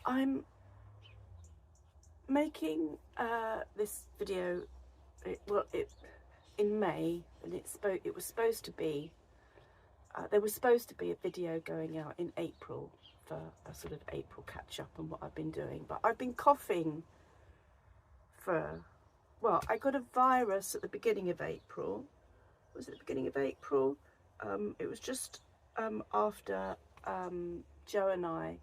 I'm making this video, in May, and it was supposed to be, there was supposed to be a video going out in April for a sort of April catch up on what I've been doing, but I've been coughing for, well, I got a virus at the beginning of April. Was it the beginning of April? It was just after Joe and I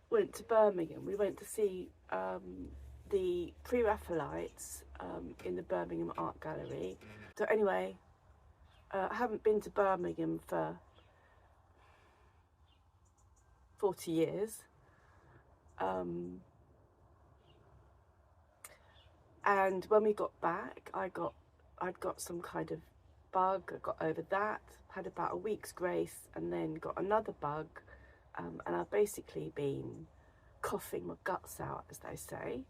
went to Birmingham. We went to see the Pre-Raphaelites in the Birmingham Art Gallery. So anyway, I haven't been to Birmingham for 40 years. And when we got back, I'd got some kind of bug. I got over that, had about a week's grace, and then got another bug. And I've basically been coughing my guts out, as they say.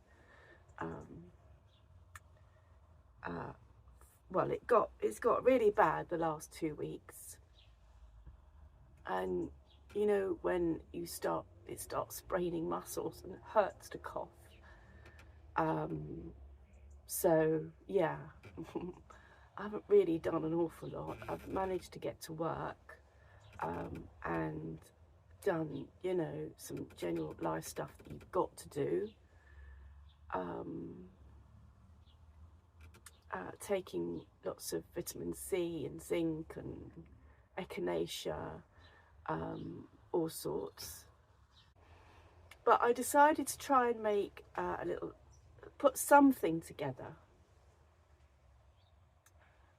Well, it's got really bad the last 2 weeks. And you know, when it starts spraining muscles and it hurts to cough. So yeah, I haven't really done an awful lot. I've managed to get to work and done, you know, some general life stuff that you've got to do. Taking lots of vitamin C and zinc and echinacea, all sorts. But I decided to try and make put something together.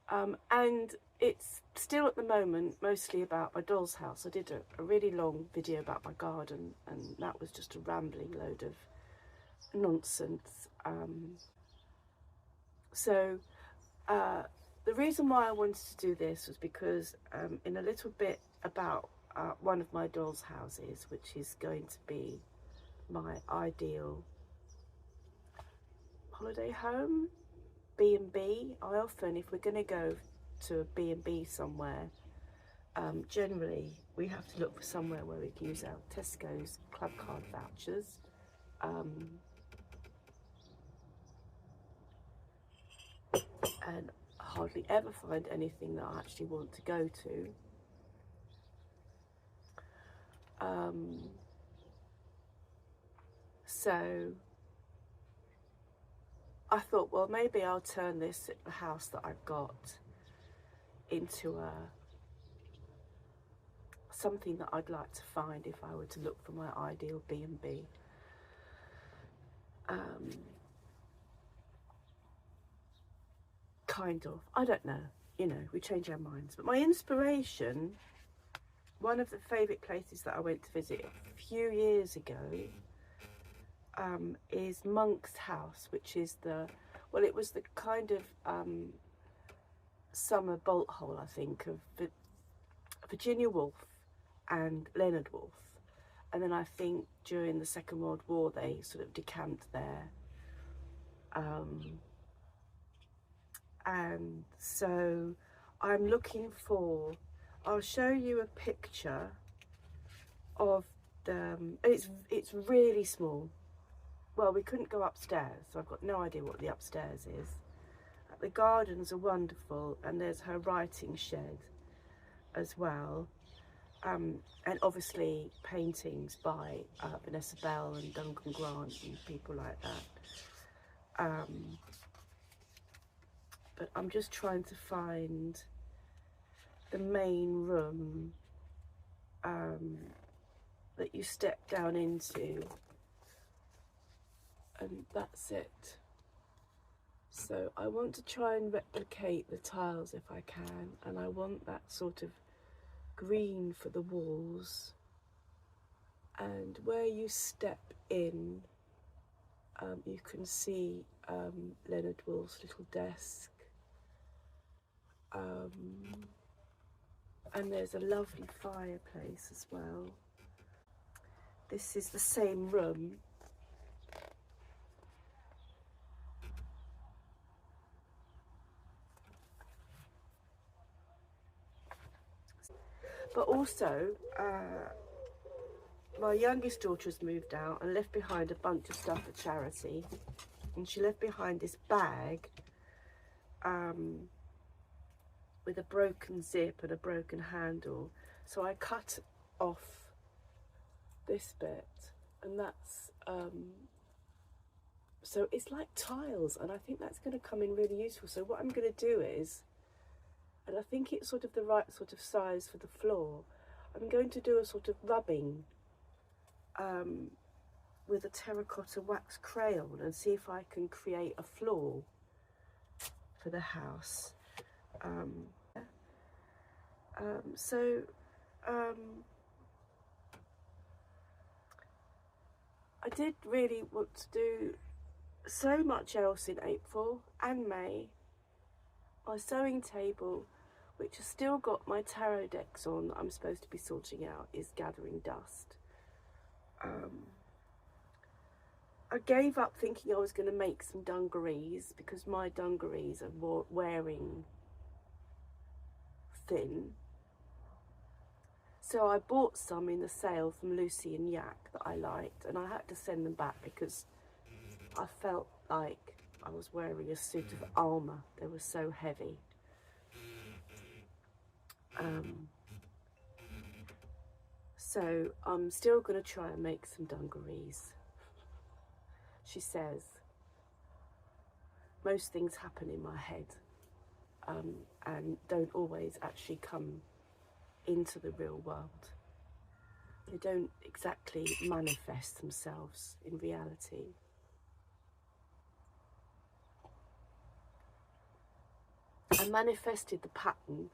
And it's still at the moment mostly about my doll's house. I did a really long video about my garden, and that was just a rambling load of nonsense. So the reason why I wanted to do this was because in a little bit about one of my doll's houses, which is going to be my ideal holiday home, B&B. I often, if we're going to go to a B&B somewhere, generally we have to look for somewhere where we can use our Tesco's club card vouchers. And hardly ever find anything that I actually want to go to. So I thought, well, maybe I'll turn this house that I've got into something that I'd like to find if I were to look for my ideal B&B. Kind of, I don't know, you know, we change our minds. But my inspiration, one of the favourite places that I went to visit a few years ago, is Monk's house, which is it was the kind of summer bolt hole, I think, of Virginia Woolf and Leonard Woolf. And then I think during the Second World War they sort of decamped there. And so I'm looking for, I'll show you a picture of it's really small. Well, we couldn't go upstairs, so I've got no idea what the upstairs is. The gardens are wonderful, and there's her writing shed as well. And obviously paintings by Vanessa Bell and Duncan Grant and people like that. But I'm just trying to find the main room that you step down into, and that's it. So I want to try and replicate the tiles if I can, and I want that sort of green for the walls, and where you step in you can see Leonard Woolf's little desk, and there's a lovely fireplace as well. This is the same room, but also my youngest daughter's moved out and left behind a bunch of stuff for charity, and she left behind this bag with a broken zip and a broken handle. So I cut off this bit, and that's so it's like tiles, and I think that's going to come in really useful. So what I'm going to do is, and I think it's sort of the right sort of size for the floor, I'm going to do a sort of rubbing with a terracotta wax crayon and see if I can create a floor for the house. I did really want to do so much else in April and May. My sewing table, which has still got my tarot decks on that I'm supposed to be sorting out, is gathering dust. I gave up thinking I was going to make some dungarees because my dungarees are wearing thin. So I bought some in the sale from Lucy and Yak that I liked, and I had to send them back because I felt like I was wearing a suit of armour. They were so heavy. So I'm still going to try and make some dungarees. She says most things happen in my head and don't always actually come into the real world. They don't exactly manifest themselves in reality. I manifested the pattern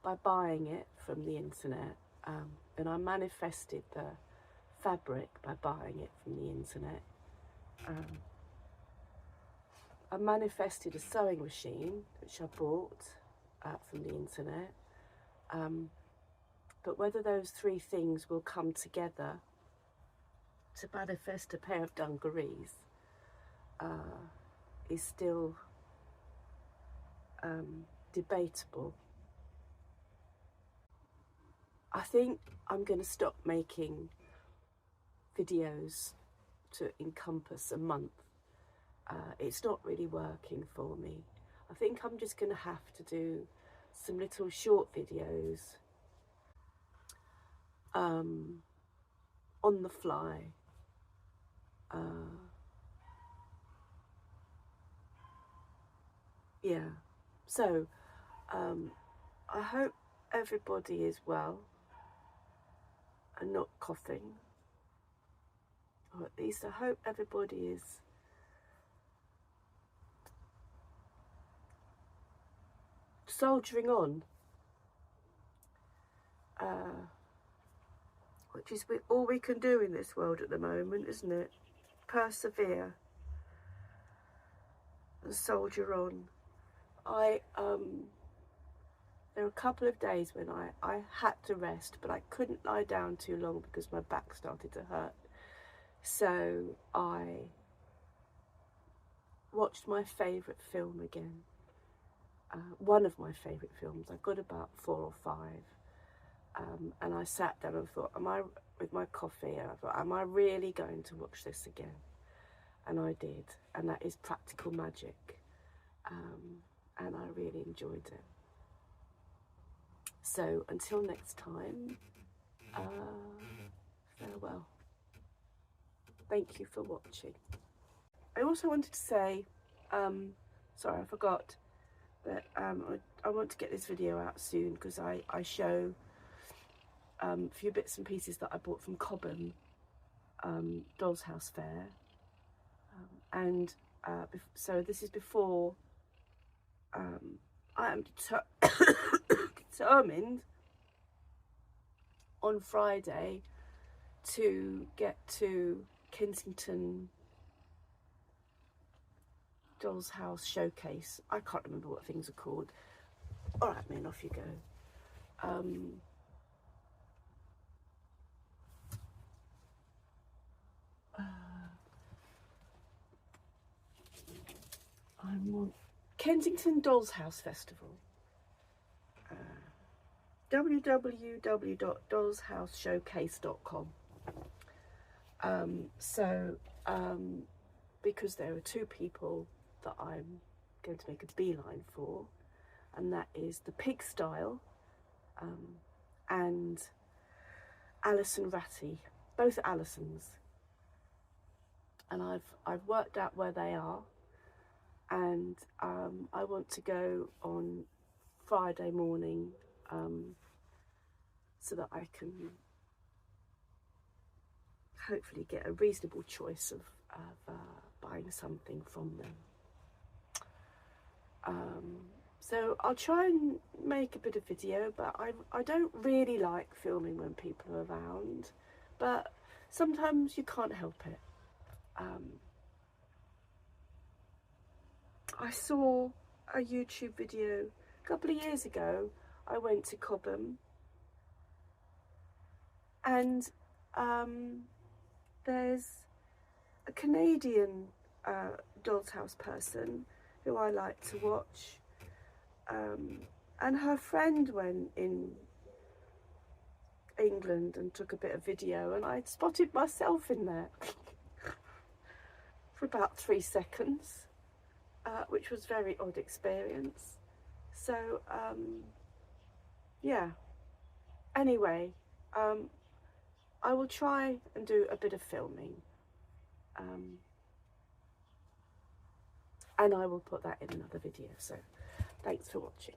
by buying it from the internet, and I manifested the fabric by buying it from the internet. I manifested a sewing machine, which I bought from the internet. But whether those three things will come together to manifest a pair of dungarees is still debatable. I think I'm going to stop making videos to encompass a month. It's not really working for me. I think I'm just going to have to do some little short videos on the fly. Yeah, so I hope everybody is well and not coughing, or at least I hope everybody is soldiering on, which is all we can do in this world at the moment, isn't it? Persevere and soldier on. There were a couple of days when I had to rest, but I couldn't lie down too long because my back started to hurt. So I watched my favourite film again. One of my favourite films. I got about 4 or 5. And I sat down and thought, with my coffee, and I thought, am I really going to watch this again? And I did. And that is Practical Magic. And I really enjoyed it. So until next time, farewell. Thank you for watching. I also wanted to say, sorry, I forgot, that I want to get this video out soon because I show a few bits and pieces that I bought from Cobham Doll's House Fair. So this is before I am determined on Friday to get to Kensington Doll's House Showcase. I can't remember what things are called. All right, man, off you go. I'm on Kensington Doll's House Festival. www.dollshouseshowcase.com. Because there are two people that I'm going to make a beeline for, and that is the Pig Style and Alison Ratty, both Alisons. And I've worked out where they are, and I want to go on Friday morning so that I can hopefully get a reasonable choice of buying something from them. So I'll try and make a bit of video, but I don't really like filming when people are around, but sometimes you can't help it. I saw a YouTube video a couple of years ago. I went to Cobham, and there's a Canadian Doll's House person who I like to watch, and her friend went in England and took a bit of video, and I spotted myself in there for about 3 seconds, which was a very odd experience. So yeah, anyway, I will try and do a bit of filming, and I will put that in another video. So thanks for watching.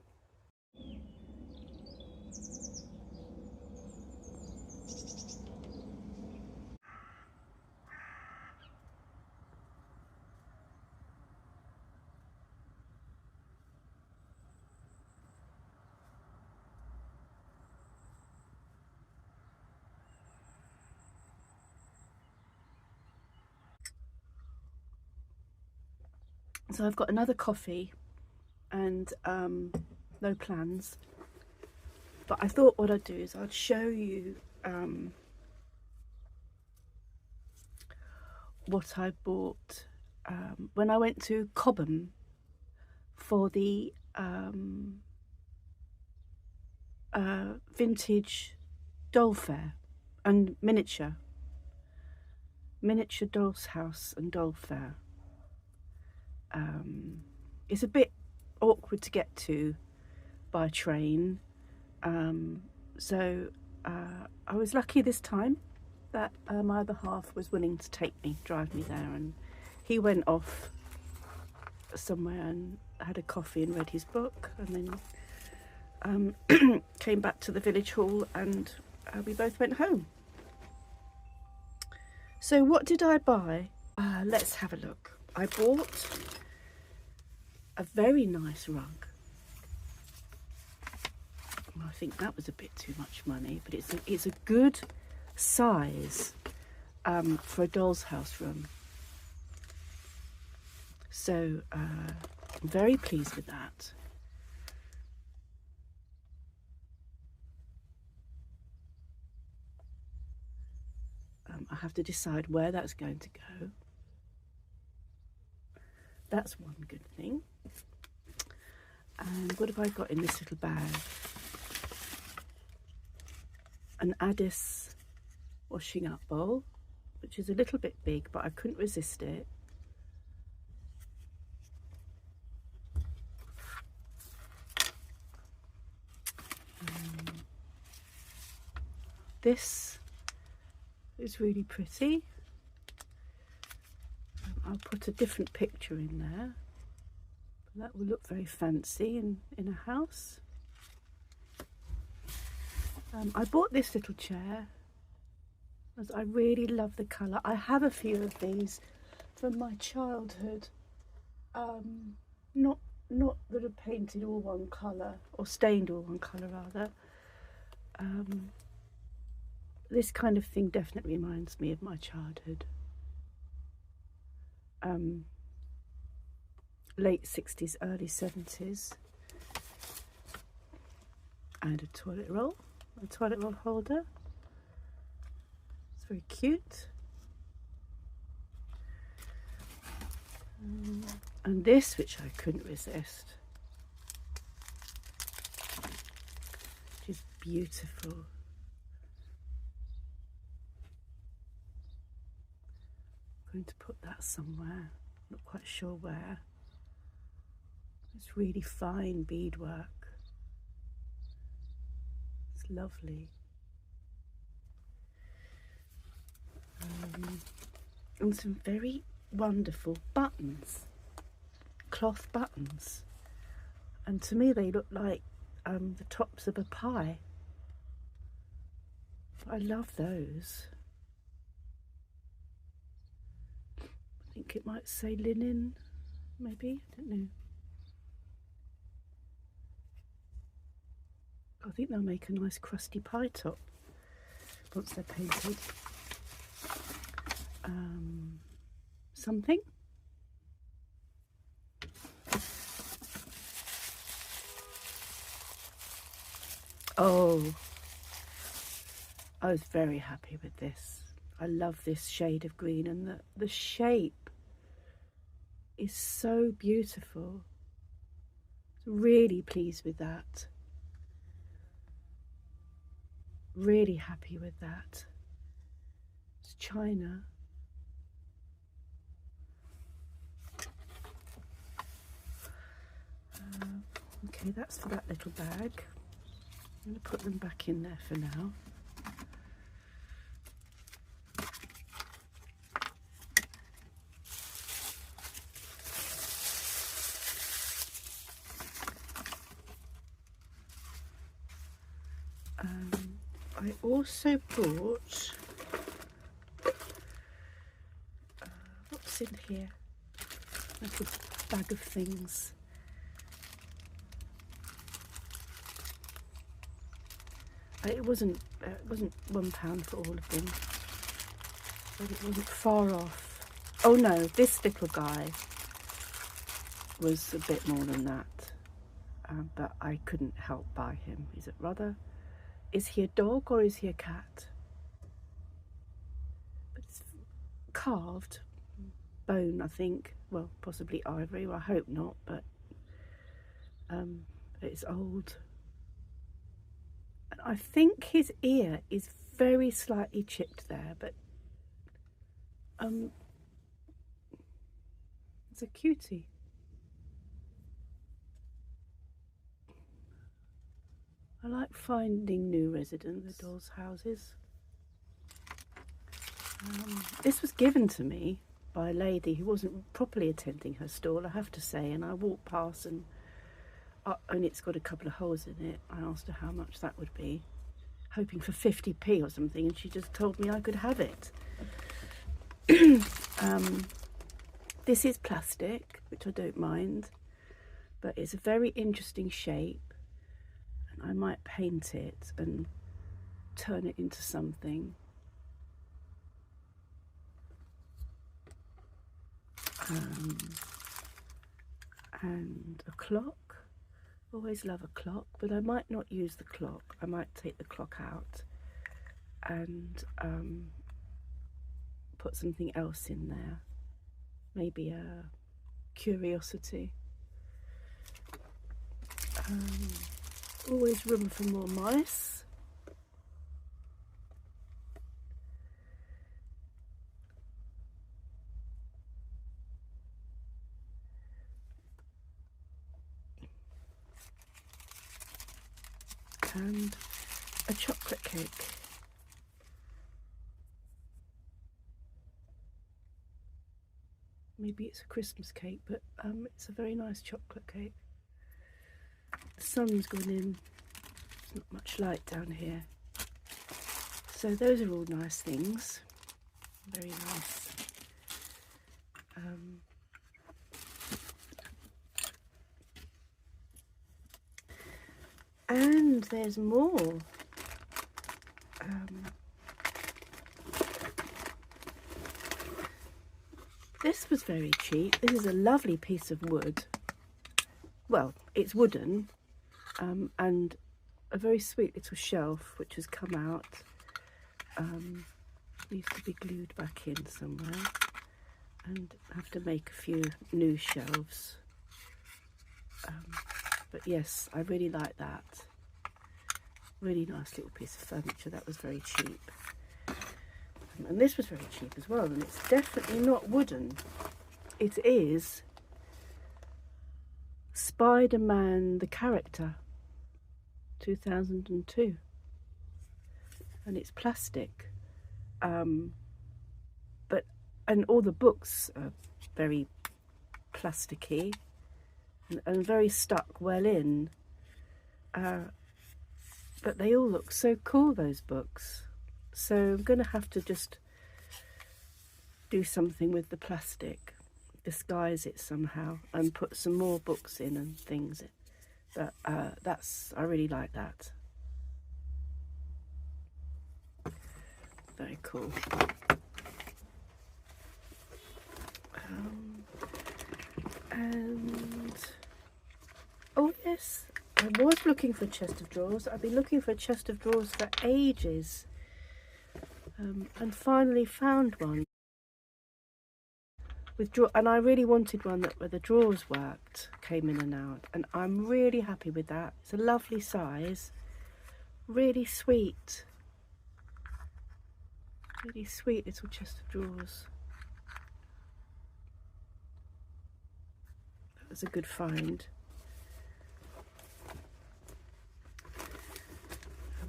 So I've got another coffee and no plans, but I thought what I'd do is I'd show you what I bought when I went to Cobham for the vintage doll fair and miniature doll's house and doll fair. It's a bit awkward to get to by train, so I was lucky this time that my other half was willing to drive me there, and he went off somewhere and had a coffee and read his book, and then came back to the village hall, and we both went home. So what did I buy? Let's have a look. I bought a very nice rug. I think that was a bit too much money, but it's a good size for a doll's house room. So I'm very pleased with that. I have to decide where that's going to go. That's one good thing. And what have I got in this little bag? An Addis washing up bowl, which is a little bit big, but I couldn't resist it. This is really pretty. I'll put a different picture in there. That will look very fancy in a house. I bought this little chair as I really love the colour. I have a few of these from my childhood. Not that are painted all one colour, or stained all one colour rather. This kind of thing definitely reminds me of my childhood. Late 60s, early 70s. And a toilet roll holder. It's very cute. And this, which I couldn't resist, which is beautiful. I'm going to put that somewhere, not quite sure where. It's really fine beadwork. It's lovely. And some very wonderful buttons, cloth buttons. And to me they look like the tops of a pie. I love those. I think it might say linen, maybe, I don't know. I think they'll make a nice crusty pie top once they're painted. Something. Oh, I was very happy with this. I love this shade of green, and the shape is so beautiful. Really pleased with that. Really happy with that. It's China. Okay, that's for that little bag. I'm going to put them back in there for now. I also bought, what's in here? A little bag of things. It wasn't £1 for all of them, but it wasn't far off. Oh no, this little guy was a bit more than that, but I couldn't help buy him. Is he a dog or is he a cat? It's carved bone, I think. Well, possibly ivory. Well, I hope not, but it's old. And I think his ear is very slightly chipped there, but it's a cutie. I like finding new residents, the dolls' houses. This was given to me by a lady who wasn't properly attending her stall, I have to say, and I walked past and it's got a couple of holes in it. I asked her how much that would be, hoping for 50p or something, and she just told me I could have it. This is plastic, which I don't mind, but it's a very interesting shape. I might paint it and turn it into something. And a clock. Always love a clock, but I might not use the clock. I might take the clock out and put something else in there. Maybe a curiosity. Always room for more mice. And a chocolate cake. Maybe it's a Christmas cake, but it's a very nice chocolate cake. The sun's gone in, there's not much light down here. So those are all nice things, very nice. And there's more. This was very cheap. This is a lovely piece of wood. Well, it's wooden, and a very sweet little shelf which has come out. Needs to be glued back in somewhere, and have to make a few new shelves. But yes, I really like that. Really nice little piece of furniture. That was very cheap. And this was very cheap as well, and it's definitely not wooden. It is Spider-Man the character, 2002, and it's plastic. And all the books are very plasticky and very stuck well in. But they all look so cool, those books. So I'm going to have to just do something with the plastic, disguise it somehow, and put some more books in and things. But I really like that. Very cool. And oh yes, I was looking for a chest of drawers. I've been looking for a chest of drawers for ages, and finally found one with and I really wanted one where the drawers worked, came in and out, and I'm really happy with that. It's a lovely size, really sweet little chest of drawers. That was a good find.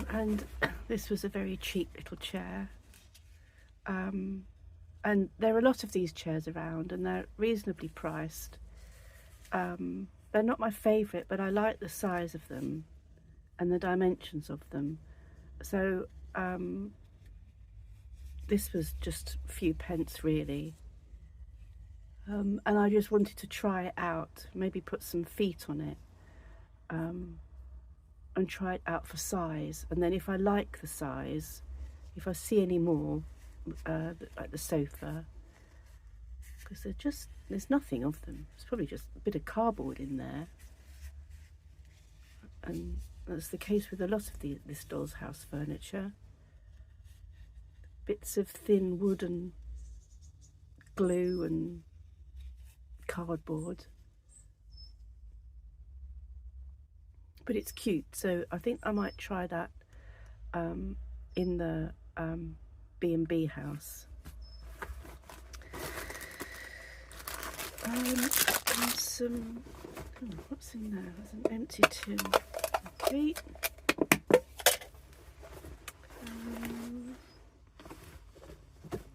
And this was a very cheap little chair. And there are a lot of these chairs around, and they're reasonably priced. They're not my favourite, but I like the size of them and the dimensions of them. So this was just a few pence really. And I just wanted to try it out, maybe put some feet on it, and try it out for size. And then if I like the size, if I see any more, like the sofa, because there's nothing of them. It's probably just a bit of cardboard in there, and that's the case with a lot of this doll's house furniture. Bits of thin wood and glue and cardboard, but it's cute, so I think I might try that in the B&B house. And some, what's in there? There's an empty tin. Okay.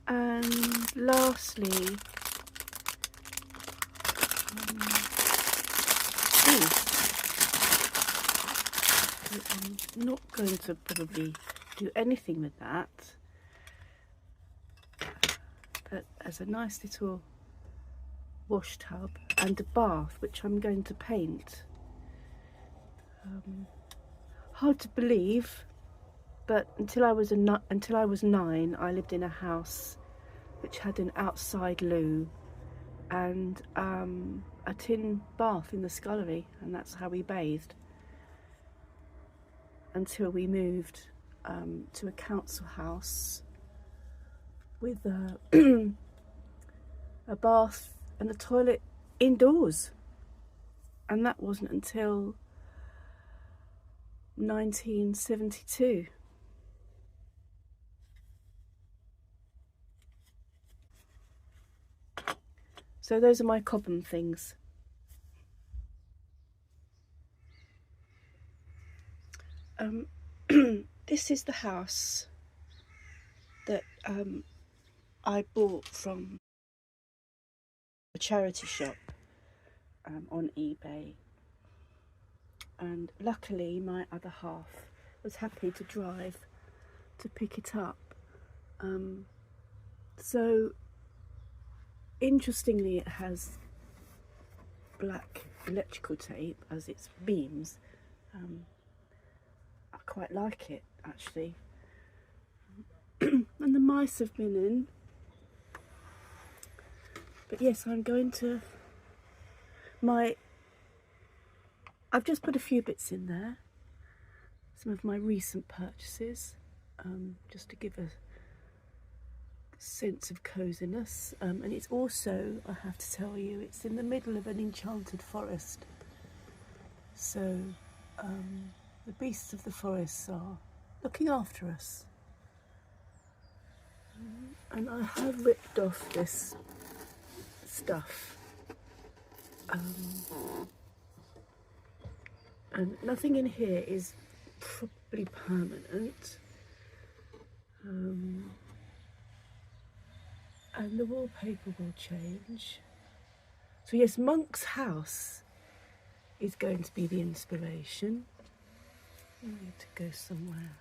And lastly, I'm not going to probably do anything with that, but as a nice little wash tub and a bath, which I'm going to paint. Hard to believe, but until I was 9, I lived in a house which had an outside loo and a tin bath in the scullery, and that's how we bathed until we moved to a council house with a bath and a toilet indoors, and that wasn't until 1972. So those are my Cobham things. This is the house that I bought from a charity shop on eBay, and luckily my other half was happy to drive to pick it up. So interestingly, it has black electrical tape as its beams. I quite like it actually. And the mice have been in. But yes, I'm going to I've just put a few bits in there, some of my recent purchases, just to give a sense of coziness. And it's also, I have to tell you, it's in the middle of an enchanted forest, so the beasts of the forests are looking after us. And I have ripped off this stuff. And nothing in here is probably permanent. And the wallpaper will change. So yes, Monk's house is going to be the inspiration. I need to go somewhere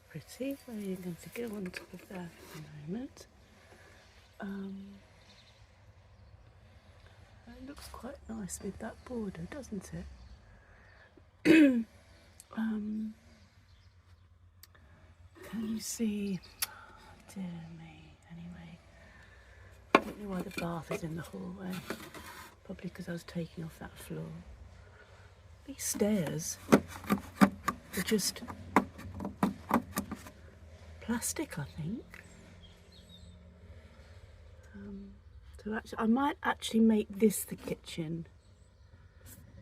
pretty. Where are you going to go on top of that for a moment? It looks quite nice with that border, doesn't it? Can you see? Dear me. Anyway, I don't know why the bath is in the hallway. Probably because I was taking off that floor. These stairs are just plastic, I think. So actually, I might actually make this the kitchen,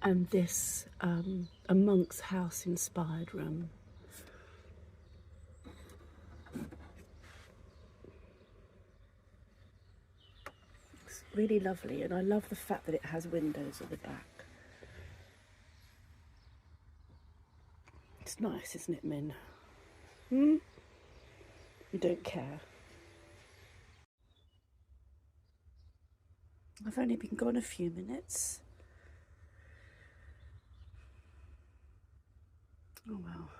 and this a Monk's house inspired room. It's really lovely, and I love the fact that it has windows at the back. It's nice, isn't it, Min? You don't care. I've only been gone a few minutes. Oh well.